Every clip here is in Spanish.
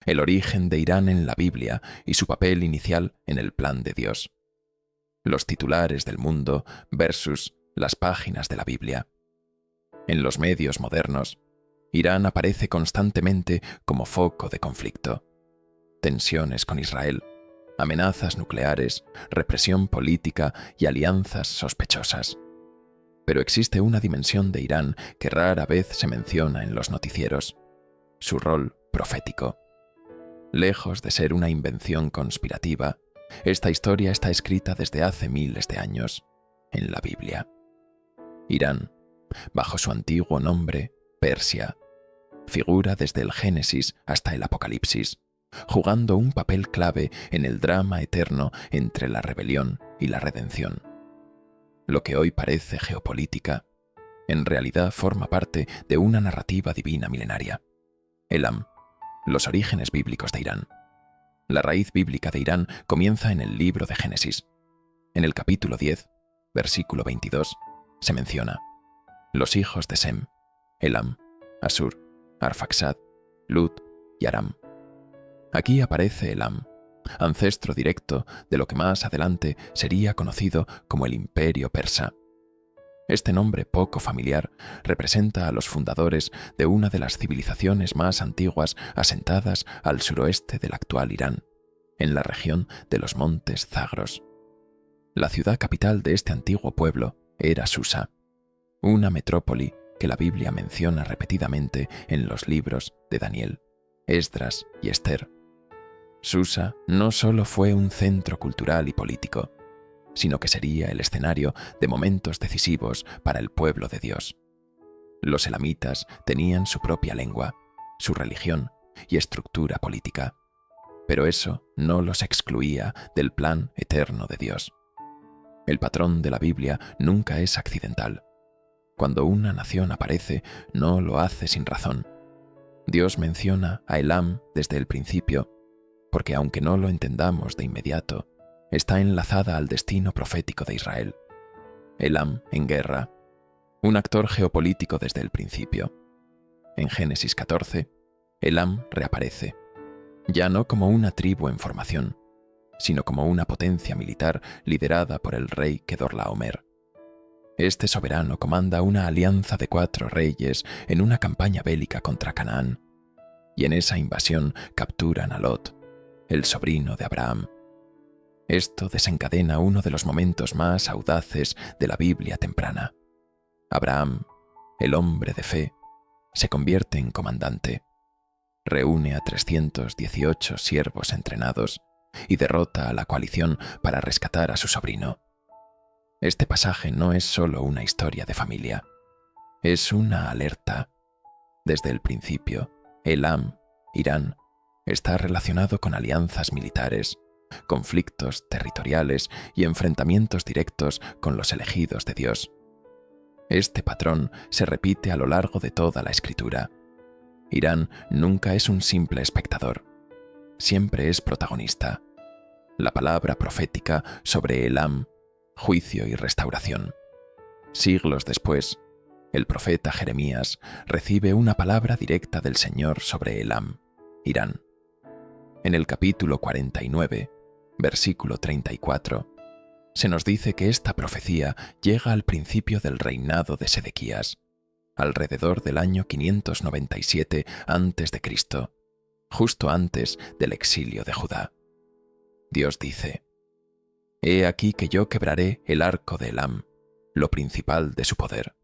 el origen de Irán en la Biblia y su papel inicial en el plan de Dios. Los titulares del mundo versus las páginas de la Biblia. En los medios modernos, Irán aparece constantemente como foco de conflicto. Tensiones con Israel, amenazas nucleares, represión política y alianzas sospechosas. Pero existe una dimensión de Irán que rara vez se menciona en los noticieros: su rol profético. Lejos de ser una invención conspirativa, esta historia está escrita desde hace miles de años, en la Biblia. Irán, bajo su antiguo nombre, Persia, figura desde el Génesis hasta el Apocalipsis, jugando un papel clave en el drama eterno entre la rebelión y la redención. Lo que hoy parece geopolítica, en realidad forma parte de una narrativa divina milenaria. Elam, los orígenes bíblicos de Irán. La raíz bíblica de Irán comienza en el libro de Génesis. En el capítulo 10, versículo 22, se menciona: los hijos de Sem, Elam, Asur, Arfaxad, Lud y Aram. Aquí aparece Elam, ancestro directo de lo que más adelante sería conocido como el Imperio Persa. Este nombre poco familiar representa a los fundadores de una de las civilizaciones más antiguas asentadas al suroeste del actual Irán, en la región de los montes Zagros. La ciudad capital de este antiguo pueblo era Susa, una metrópoli que la Biblia menciona repetidamente en los libros de Daniel, Esdras y Esther. Susa no solo fue un centro cultural y político, sino que sería el escenario de momentos decisivos para el pueblo de Dios. Los elamitas tenían su propia lengua, su religión y estructura política, pero eso no los excluía del plan eterno de Dios. El patrón de la Biblia nunca es accidental. Cuando una nación aparece, no lo hace sin razón. Dios menciona a Elam desde el principio, porque aunque no lo entendamos de inmediato, está enlazada al destino profético de Israel. Elam en guerra, un actor geopolítico desde el principio. En Génesis 14, Elam reaparece, ya no como una tribu en formación, sino como una potencia militar liderada por el rey Kedorlaomer. Este soberano comanda una alianza de 4 reyes en una campaña bélica contra Canaán, y en esa invasión capturan a Lot, el sobrino de Abraham. Esto desencadena uno de los momentos más audaces de la Biblia temprana. Abraham, el hombre de fe, se convierte en comandante, reúne a 318 siervos entrenados y derrota a la coalición para rescatar a su sobrino. Este pasaje no es solo una historia de familia, es una alerta. Desde el principio, Elam, Irán, está relacionado con alianzas militares, conflictos territoriales y enfrentamientos directos con los elegidos de Dios. Este patrón se repite a lo largo de toda la Escritura. Irán nunca es un simple espectador, siempre es protagonista. La palabra profética sobre Elam, juicio y restauración. Siglos después, el profeta Jeremías recibe una palabra directa del Señor sobre Elam, Irán. En el capítulo 49, versículo 34, se nos dice que esta profecía llega al principio del reinado de Sedequías, alrededor del año 597 a.C., justo antes del exilio de Judá. Dios dice: «He aquí que yo quebraré el arco de Elam, lo principal de su poder».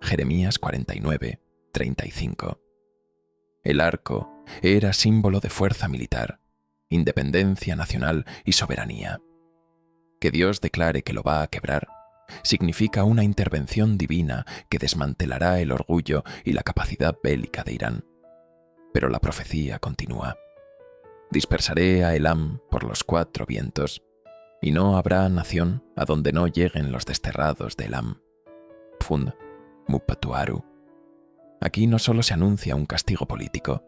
Jeremías 49, 35. El arco era símbolo de fuerza militar, independencia nacional y soberanía. Que Dios declare que lo va a quebrar significa una intervención divina que desmantelará el orgullo y la capacidad bélica de Irán. Pero la profecía continúa: «Dispersaré a Elam por los 4 vientos, y no habrá nación a donde no lleguen los desterrados de Elam». Fund Mupatuaru. Aquí no solo se anuncia un castigo político,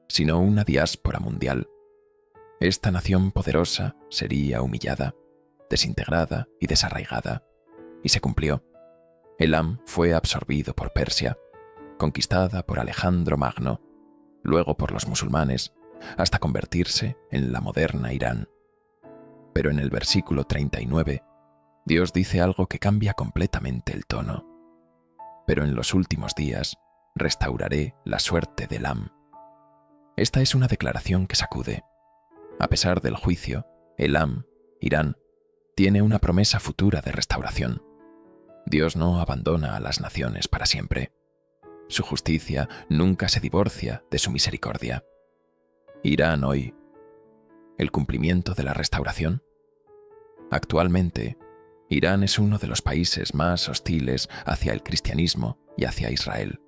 sino una diáspora mundial. Esta nación poderosa sería humillada, desintegrada y desarraigada. Y se cumplió. Elam fue absorbido por Persia, conquistada por Alejandro Magno, luego por los musulmanes hasta convertirse en la moderna Irán. Pero en el versículo 39, Dios dice algo que cambia completamente el tono. Pero en los últimos días restauraré la suerte de Elam. Esta es una declaración que sacude. A pesar del juicio, Elam, Irán, tiene una promesa futura de restauración. Dios no abandona a las naciones para siempre. Su justicia nunca se divorcia de su misericordia. Irán hoy, ¿el cumplimiento de la restauración? Actualmente, Irán es uno de los países más hostiles hacia el cristianismo y hacia Israel.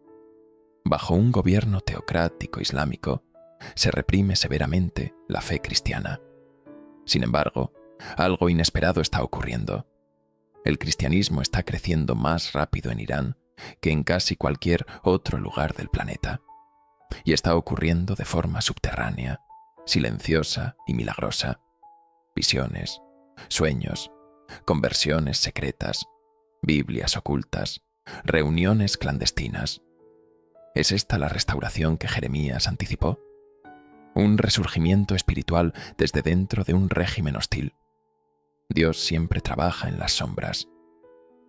Bajo un gobierno teocrático islámico, se reprime severamente la fe cristiana. Sin embargo, algo inesperado está ocurriendo. El cristianismo está creciendo más rápido en Irán que en casi cualquier otro lugar del planeta. Y está ocurriendo de forma subterránea, silenciosa y milagrosa. Visiones, sueños, conversiones secretas, Biblias ocultas, reuniones clandestinas. ¿Es esta la restauración que Jeremías anticipó? Un resurgimiento espiritual desde dentro de un régimen hostil. Dios siempre trabaja en las sombras.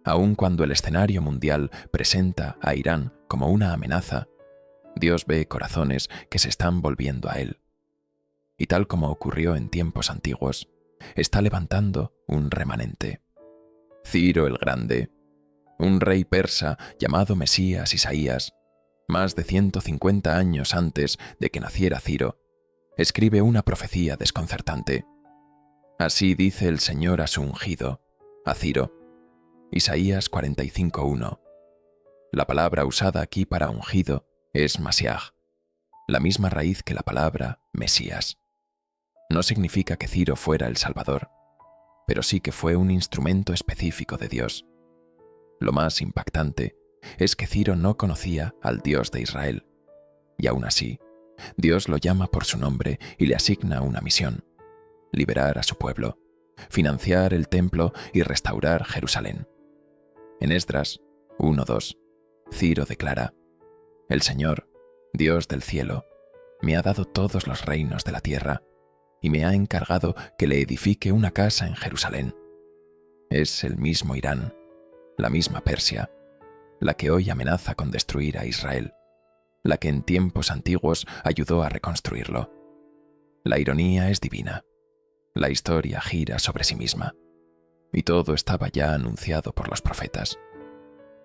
Aun cuando el escenario mundial presenta a Irán como una amenaza, Dios ve corazones que se están volviendo a Él. Y tal como ocurrió en tiempos antiguos, está levantando un remanente. Ciro el Grande, un rey persa llamado Mesías Isaías, más de 150 años antes de que naciera Ciro, escribe una profecía desconcertante. Así dice el Señor a su ungido, a Ciro. Isaías 45:1. La palabra usada aquí para ungido es Masiaj, la misma raíz que la palabra Mesías. No significa que Ciro fuera el Salvador, pero sí que fue un instrumento específico de Dios. Lo más impactante es que Ciro no conocía al Dios de Israel, y aún así, Dios lo llama por su nombre y le asigna una misión: liberar a su pueblo, financiar el templo y restaurar Jerusalén. En Esdras 1:2, Ciro declara: El Señor, Dios del cielo, me ha dado todos los reinos de la tierra y me ha encargado que le edifique una casa en Jerusalén. Es el mismo Irán, la misma Persia, la que hoy amenaza con destruir a Israel, la que en tiempos antiguos ayudó a reconstruirlo. La ironía es divina. La historia gira sobre sí misma, y todo estaba ya anunciado por los profetas.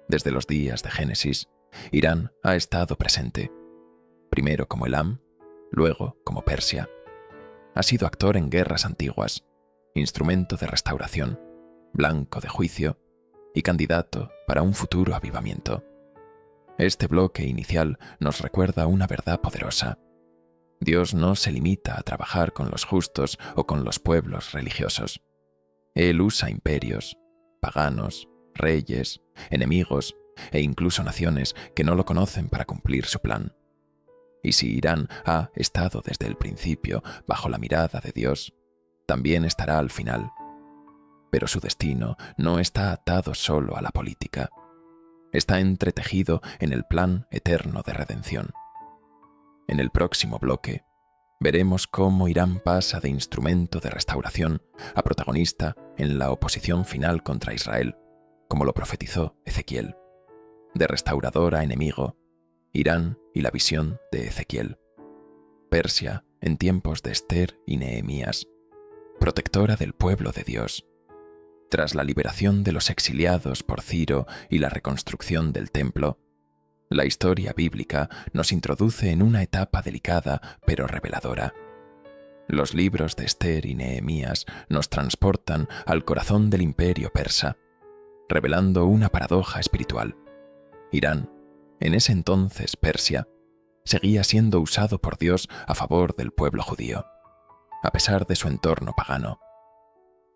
Desde los días de Génesis, Irán ha estado presente, primero como Elam, luego como Persia. Ha sido actor en guerras antiguas, instrumento de restauración, blanco de juicio y candidato para un futuro avivamiento. Este bloque inicial nos recuerda una verdad poderosa. Dios no se limita a trabajar con los justos o con los pueblos religiosos. Él usa imperios, paganos, reyes, enemigos e incluso naciones que no lo conocen para cumplir su plan. Y si Irán ha estado desde el principio bajo la mirada de Dios, también estará al final. Pero su destino no está atado solo a la política. Está entretejido en el plan eterno de redención. En el próximo bloque, veremos cómo Irán pasa de instrumento de restauración a protagonista en la oposición final contra Israel, como lo profetizó Ezequiel. De restaurador a enemigo, Irán y la visión de Ezequiel. Persia en tiempos de Ester y Nehemías, protectora del pueblo de Dios. Tras la liberación de los exiliados por Ciro y la reconstrucción del templo, la historia bíblica nos introduce en una etapa delicada pero reveladora. Los libros de Ester y Nehemías nos transportan al corazón del imperio persa, revelando una paradoja espiritual. Irán, en ese entonces Persia, seguía siendo usado por Dios a favor del pueblo judío, a pesar de su entorno pagano.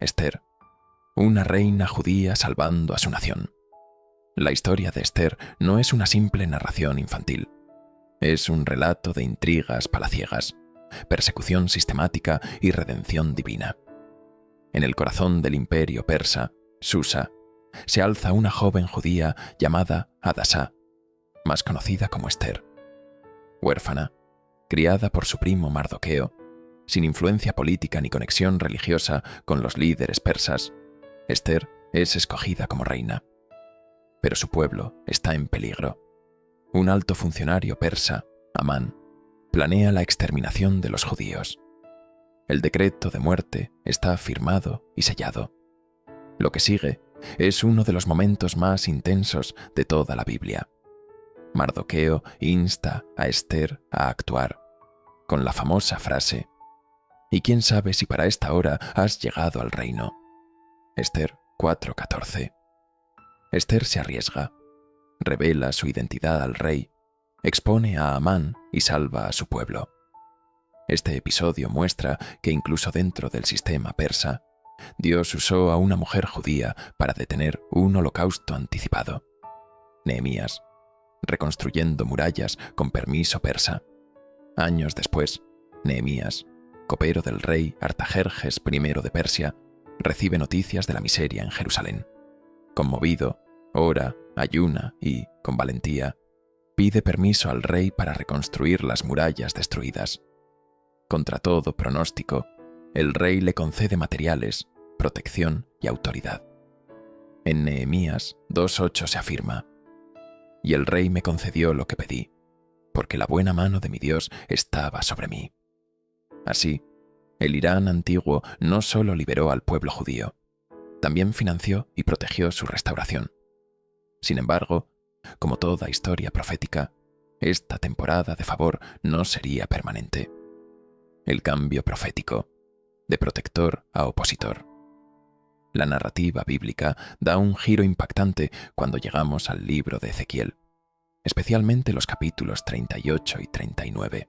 Ester, una reina judía salvando a su nación. La historia de Ester no es una simple narración infantil. Es un relato de intrigas palaciegas, persecución sistemática y redención divina. En el corazón del imperio persa, Susa, se alza una joven judía llamada Hadasá, más conocida como Ester. Huérfana, Criada por su primo Mardoqueo, sin influencia política ni conexión religiosa con los líderes persas, Ester es escogida como reina. Pero su pueblo está en peligro. Un alto funcionario persa, Amán, planea la exterminación de los judíos. El decreto de muerte está firmado y sellado. Lo que sigue es uno de los momentos más intensos de toda la Biblia. Mardoqueo insta a Ester a actuar, con la famosa frase: «¿Y quién sabe si para esta hora has llegado al reino?». Ester 4:14. Ester se arriesga, revela su identidad al rey, expone a Amán y salva a su pueblo. Este episodio muestra que incluso dentro del sistema persa, Dios usó a una mujer judía para detener un holocausto anticipado. Nehemías, reconstruyendo murallas con permiso persa. Años después, Nehemías, copero del rey Artajerjes I de Persia, recibe noticias de la miseria en Jerusalén. Conmovido, ora, ayuna y, con valentía, pide permiso al rey para reconstruir las murallas destruidas. Contra todo pronóstico, el rey le concede materiales, protección y autoridad. En Nehemías 2:8 se afirma: «Y el rey me concedió lo que pedí, porque la buena mano de mi Dios estaba sobre mí». Así, el Irán antiguo no solo liberó al pueblo judío, también financió y protegió su restauración. Sin embargo, como toda historia profética, esta temporada de favor no sería permanente. El cambio profético, de protector a opositor. La narrativa bíblica da un giro impactante cuando llegamos al libro de Ezequiel, especialmente los capítulos 38 y 39.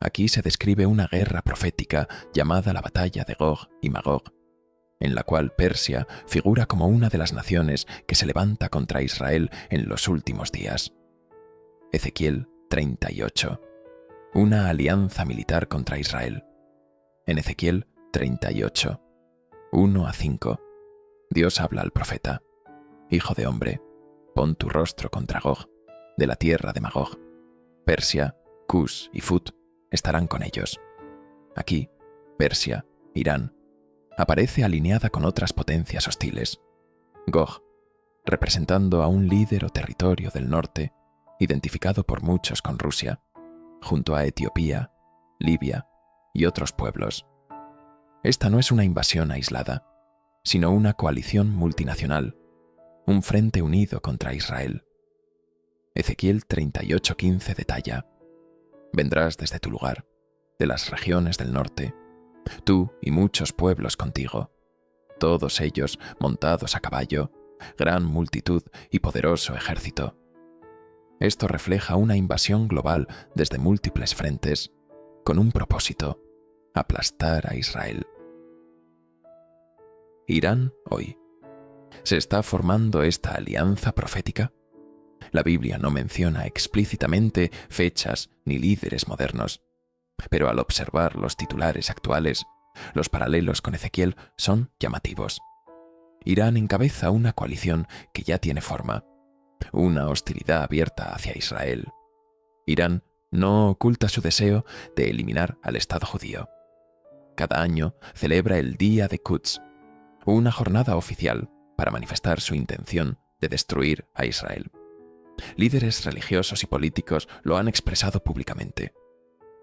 Aquí se describe una guerra profética llamada la batalla de Gog y Magog, en la cual Persia figura como una de las naciones que se levanta contra Israel en los últimos días. Ezequiel 38. Una alianza militar contra Israel. En Ezequiel 38, 1-5, Dios habla al profeta: «Hijo de hombre, pon tu rostro contra Gog, de la tierra de Magog. Persia, Cus y Fut estarán con ellos». Aquí, Persia, Irán, aparece alineada con otras potencias hostiles. Gog, representando a un líder o territorio del norte, identificado por muchos con Rusia, junto a Etiopía, Libia y otros pueblos. Esta no es una invasión aislada, sino una coalición multinacional, un frente unido contra Israel. Ezequiel 38:15 detalla: «Vendrás desde tu lugar, de las regiones del norte, tú y muchos pueblos contigo, todos ellos montados a caballo, gran multitud y poderoso ejército». Esto refleja una invasión global desde múltiples frentes, con un propósito: aplastar a Israel. Irán hoy. ¿Se está formando esta alianza profética? La Biblia no menciona explícitamente fechas ni líderes modernos, pero al observar los titulares actuales, los paralelos con Ezequiel son llamativos. Irán encabeza una coalición que ya tiene forma, una hostilidad abierta hacia Israel. Irán no oculta su deseo de eliminar al Estado judío. Cada año celebra el Día de Quds, una jornada oficial para manifestar su intención de destruir a Israel. Líderes religiosos y políticos lo han expresado públicamente.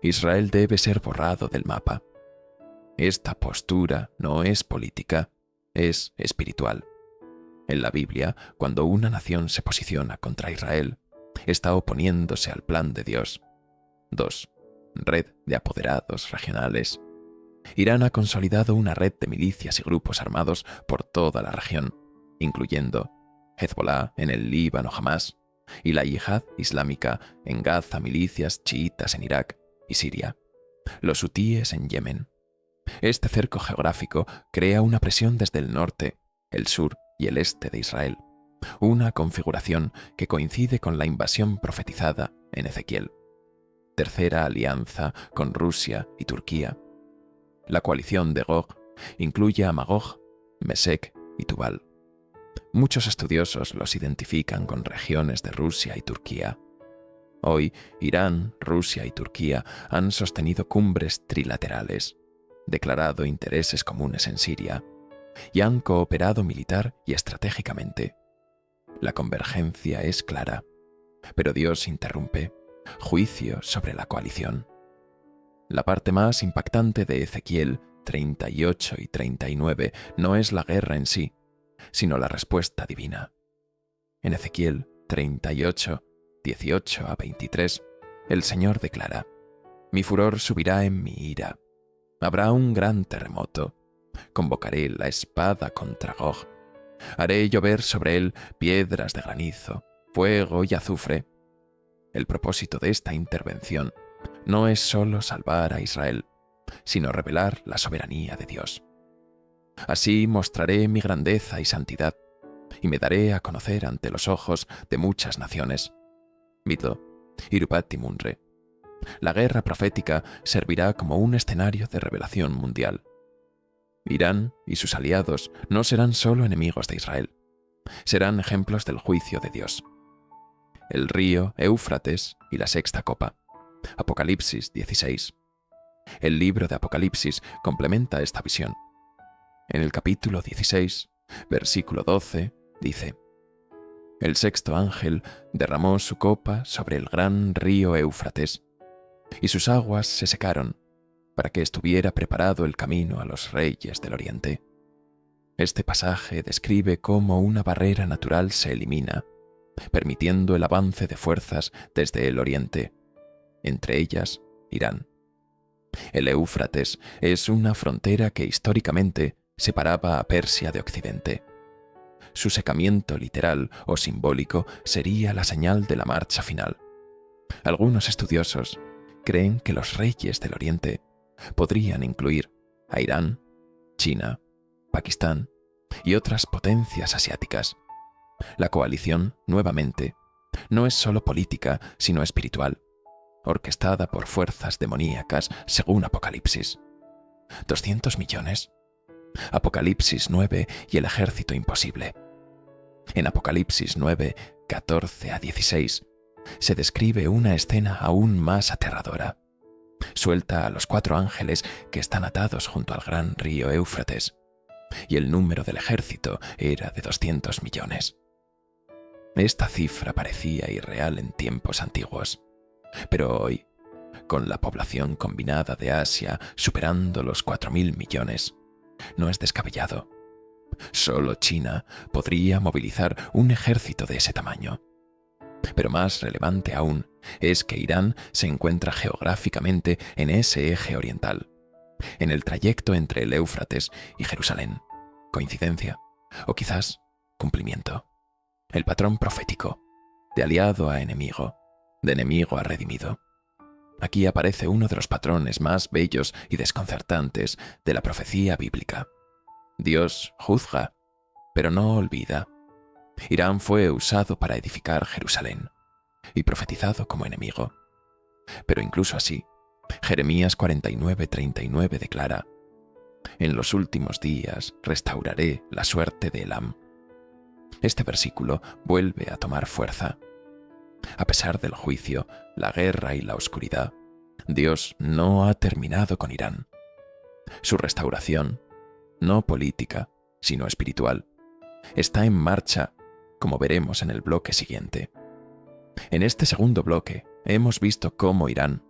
Israel debe ser borrado del mapa. Esta postura no es política, es espiritual. En la Biblia, cuando una nación se posiciona contra Israel, está oponiéndose al plan de Dios. 2. Red de apoderados regionales. Irán ha consolidado una red de milicias y grupos armados por toda la región, incluyendo Hezbollah en el Líbano, Hamás, y la Yihad Islámica en Gaza, milicias chiitas en Irak y Siria, los hutíes en Yemen. Este cerco geográfico crea una presión desde el norte, el sur y el este de Israel, una configuración que coincide con la invasión profetizada en Ezequiel. Tercera alianza con Rusia y Turquía. La coalición de Gog incluye a Magog, Mesec y Tubal. Muchos estudiosos los identifican con regiones de Rusia y Turquía. Hoy, Irán, Rusia y Turquía han sostenido cumbres trilaterales, declarado intereses comunes en Siria y han cooperado militar y estratégicamente. La convergencia es clara, pero Dios interrumpe. Juicio sobre la coalición. La parte más impactante de Ezequiel 38 y 39 no es la guerra en sí, sino la respuesta divina. En Ezequiel 38, 18 a 23, el Señor declara: Mi furor subirá en mi ira. Habrá un gran terremoto. Convocaré la espada contra Gog. Haré llover sobre él piedras de granizo, fuego y azufre. El propósito de esta intervención no es solo salvar a Israel, sino revelar la soberanía de Dios. Así mostraré mi grandeza y santidad, y me daré a conocer ante los ojos de muchas naciones. Mito, Irupat y Munre. La guerra profética servirá como un escenario de revelación mundial. Irán y sus aliados no serán solo enemigos de Israel, serán ejemplos del juicio de Dios. El río Éufrates y la sexta copa. Apocalipsis 16. El libro de Apocalipsis complementa esta visión. En el capítulo 16, versículo 12, dice: El sexto ángel derramó su copa sobre el gran río Éufrates, y sus aguas se secaron, para que estuviera preparado el camino a los reyes del Oriente. Este pasaje describe cómo una barrera natural se elimina, permitiendo el avance de fuerzas desde el Oriente, entre ellas Irán. El Éufrates es una frontera que históricamente separaba a Persia de Occidente. Su secamiento literal o simbólico sería la señal de la marcha final. Algunos estudiosos creen que los reyes del Oriente podrían incluir a Irán, China, Pakistán y otras potencias asiáticas. La coalición, nuevamente, no es solo política, sino espiritual, orquestada por fuerzas demoníacas según Apocalipsis. ¿200 millones? Apocalipsis 9 y el ejército imposible. En Apocalipsis 9, 14 a 16, se describe una escena aún más aterradora. Suelta a los 4 ángeles que están atados junto al gran río Éufrates, y el número del ejército era de 200 millones. Esta cifra parecía irreal en tiempos antiguos, pero hoy, con la población combinada de Asia superando los 4.000 millones, no es descabellado. Solo China podría movilizar un ejército de ese tamaño. Pero más relevante aún es que Irán se encuentra geográficamente en ese eje oriental, en el trayecto entre el Éufrates y Jerusalén. ¿Coincidencia? O quizás cumplimiento. El patrón profético, de aliado a enemigo, de enemigo a redimido. Aquí aparece uno de los patrones más bellos y desconcertantes de la profecía bíblica. Dios juzga, pero no olvida. Irán fue usado para edificar Jerusalén y profetizado como enemigo. Pero incluso así, Jeremías 49:39 declara: En los últimos días restauraré la suerte de Elam. Este versículo vuelve a tomar fuerza. A pesar del juicio, la guerra y la oscuridad, Dios no ha terminado con Irán. Su restauración, no política, sino espiritual, está en marcha, como veremos en el bloque siguiente. En este segundo bloque hemos visto cómo Irán,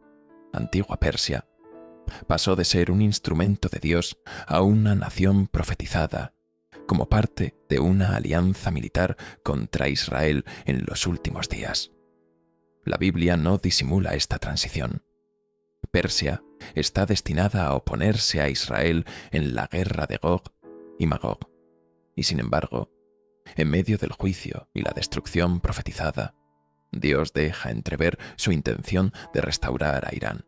antigua Persia, pasó de ser un instrumento de Dios a una nación profetizada, como parte de una alianza militar contra Israel en los últimos días. La Biblia no disimula esta transición. Persia está destinada a oponerse a Israel en la guerra de Gog y Magog, y sin embargo, en medio del juicio y la destrucción profetizada, Dios deja entrever su intención de restaurar a Irán.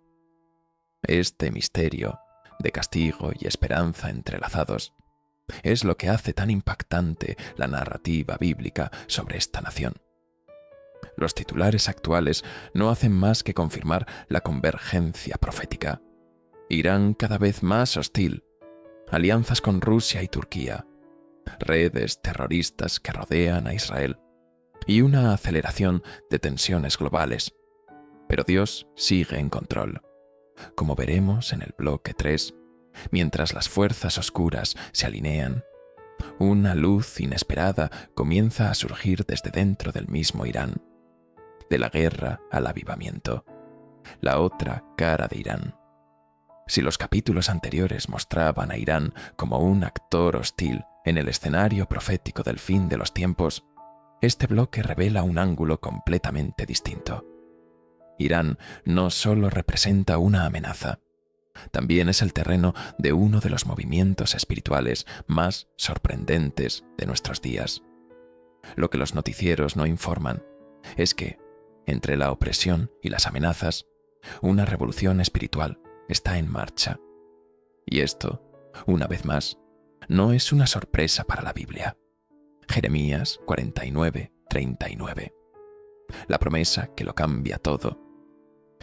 Este misterio, de castigo y esperanza entrelazados, es lo que hace tan impactante la narrativa bíblica sobre esta nación. Los titulares actuales no hacen más que confirmar la convergencia profética. Irán cada vez más hostil, alianzas con Rusia y Turquía, redes terroristas que rodean a Israel y una aceleración de tensiones globales, Pero Dios sigue en control, como veremos en el bloque 3, mientras las fuerzas oscuras se alinean. Una luz inesperada comienza a surgir desde dentro del mismo Irán, de la guerra al avivamiento, la otra cara de Irán. Si los capítulos anteriores mostraban a Irán como un actor hostil en el escenario profético del fin de los tiempos, este bloque revela un ángulo completamente distinto. Irán no solo representa una amenaza, también es el terreno de uno de los movimientos espirituales más sorprendentes de nuestros días. Lo que los noticieros no informan es que, entre la opresión y las amenazas, una revolución espiritual está en marcha. Y esto, una vez más, no es una sorpresa para la Biblia. Jeremías 49:39. La promesa que lo cambia todo.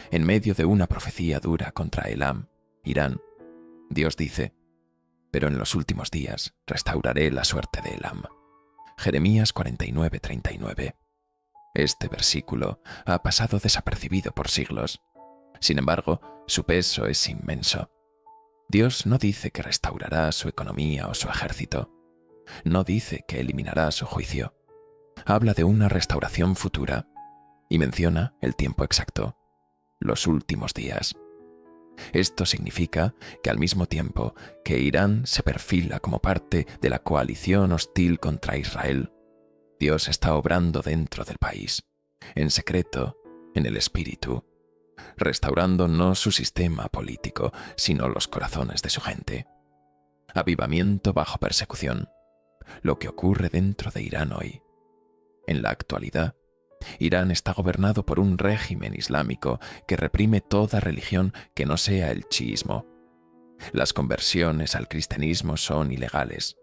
En medio de una profecía dura contra Elam, Irán, Dios dice: pero en los últimos días restauraré la suerte de Elam. Jeremías 49:39. Este versículo ha pasado desapercibido por siglos. Sin embargo, su peso es inmenso. Dios no dice que restaurará su economía o su ejército. No dice que eliminará su juicio. Habla de una restauración futura y menciona el tiempo exacto: los últimos días. Esto significa que al mismo tiempo que Irán se perfila como parte de la coalición hostil contra Israel, Dios está obrando dentro del país, en secreto, en el espíritu, restaurando no su sistema político, sino los corazones de su gente. Avivamiento bajo persecución, lo que ocurre dentro de Irán hoy. En la actualidad, Irán está gobernado por un régimen islámico que reprime toda religión que no sea el chiismo. Las conversiones al cristianismo son ilegales.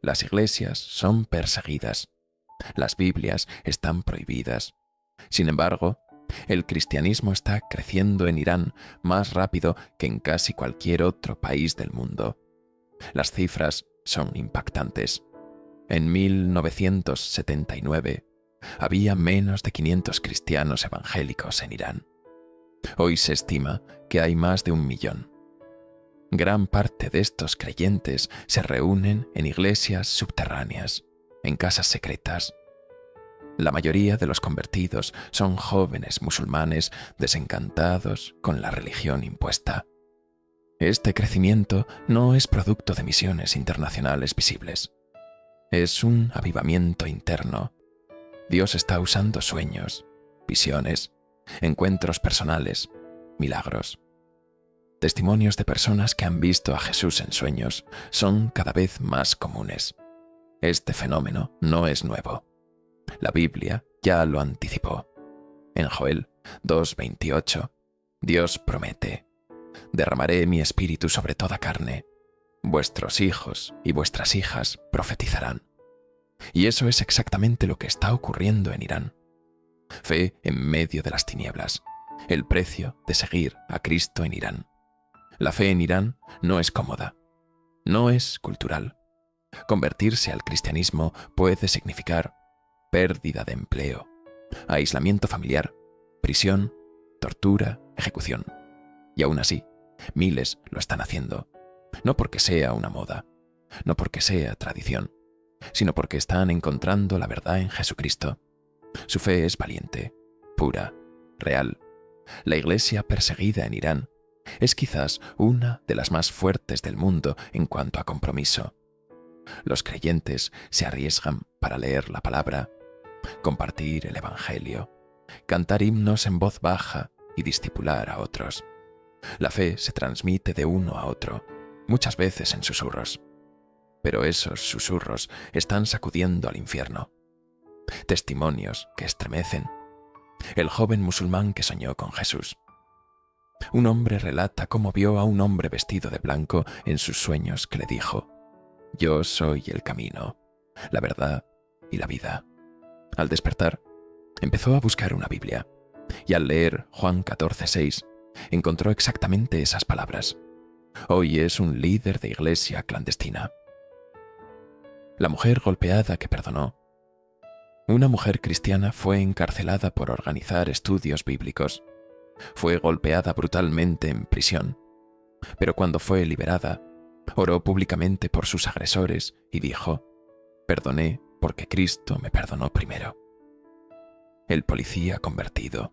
Las iglesias son perseguidas. Las Biblias están prohibidas. Sin embargo, el cristianismo está creciendo en Irán más rápido que en casi cualquier otro país del mundo. Las cifras son impactantes. En 1979, había menos de 500 cristianos evangélicos en Irán. Hoy se estima que hay más de 1 millón. Gran parte de estos creyentes se reúnen en iglesias subterráneas, en casas secretas. La mayoría de los convertidos son jóvenes musulmanes desencantados con la religión impuesta. Este crecimiento no es producto de misiones internacionales visibles. Es un avivamiento interno. Dios está usando sueños, visiones, encuentros personales, milagros. Testimonios de personas que han visto a Jesús en sueños son cada vez más comunes. Este fenómeno no es nuevo. La Biblia ya lo anticipó. En Joel 2:28, Dios promete: derramaré mi espíritu sobre toda carne. Vuestros hijos y vuestras hijas profetizarán. Y eso es exactamente lo que está ocurriendo en Irán. Fe en medio de las tinieblas. El precio de seguir a Cristo en Irán. La fe en Irán no es cómoda. No es cultural. Convertirse al cristianismo puede significar pérdida de empleo, aislamiento familiar, prisión, tortura, ejecución. Y aún así, miles lo están haciendo. No porque sea una moda, no porque sea tradición, sino porque están encontrando la verdad en Jesucristo. Su fe es valiente, pura, real. La iglesia perseguida en Irán es quizás una de las más fuertes del mundo en cuanto a compromiso. Los creyentes se arriesgan para leer la palabra, compartir el evangelio, cantar himnos en voz baja y discipular a otros. La fe se transmite de uno a otro, muchas veces en susurros. Pero esos susurros están sacudiendo al infierno. Testimonios que estremecen. El joven musulmán que soñó con Jesús. Un hombre relata cómo vio a un hombre vestido de blanco en sus sueños que le dijo: yo soy el camino, la verdad y la vida. Al despertar, empezó a buscar una Biblia y al leer Juan 14:6 encontró exactamente esas palabras. Hoy es un líder de iglesia clandestina. La mujer golpeada que perdonó. Una mujer cristiana fue encarcelada por organizar estudios bíblicos. Fue golpeada brutalmente en prisión, pero cuando fue liberada, oró públicamente por sus agresores y dijo: «Perdoné porque Cristo me perdonó primero». El policía convertido.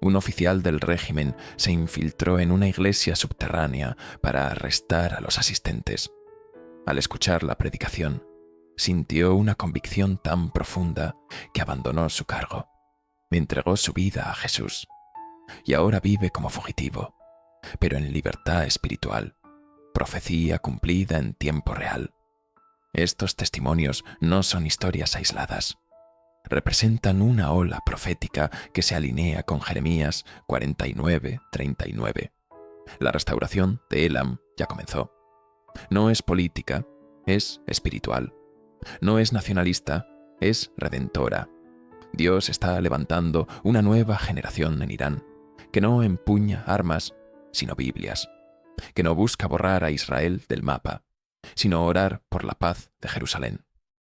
Un oficial del régimen se infiltró en una iglesia subterránea para arrestar a los asistentes. Al escuchar la predicación, sintió una convicción tan profunda que abandonó su cargo. Entregó su vida a Jesús y ahora vive como fugitivo, pero en libertad espiritual, profecía cumplida en tiempo real. Estos testimonios no son historias aisladas. Representan una ola profética que se alinea con Jeremías 49:39. La restauración de Elam ya comenzó. No es política, es espiritual. No es nacionalista, es redentora. Dios está levantando una nueva generación en Irán, que no empuña armas, sino Biblias, que no busca borrar a Israel del mapa, sino orar por la paz de Jerusalén.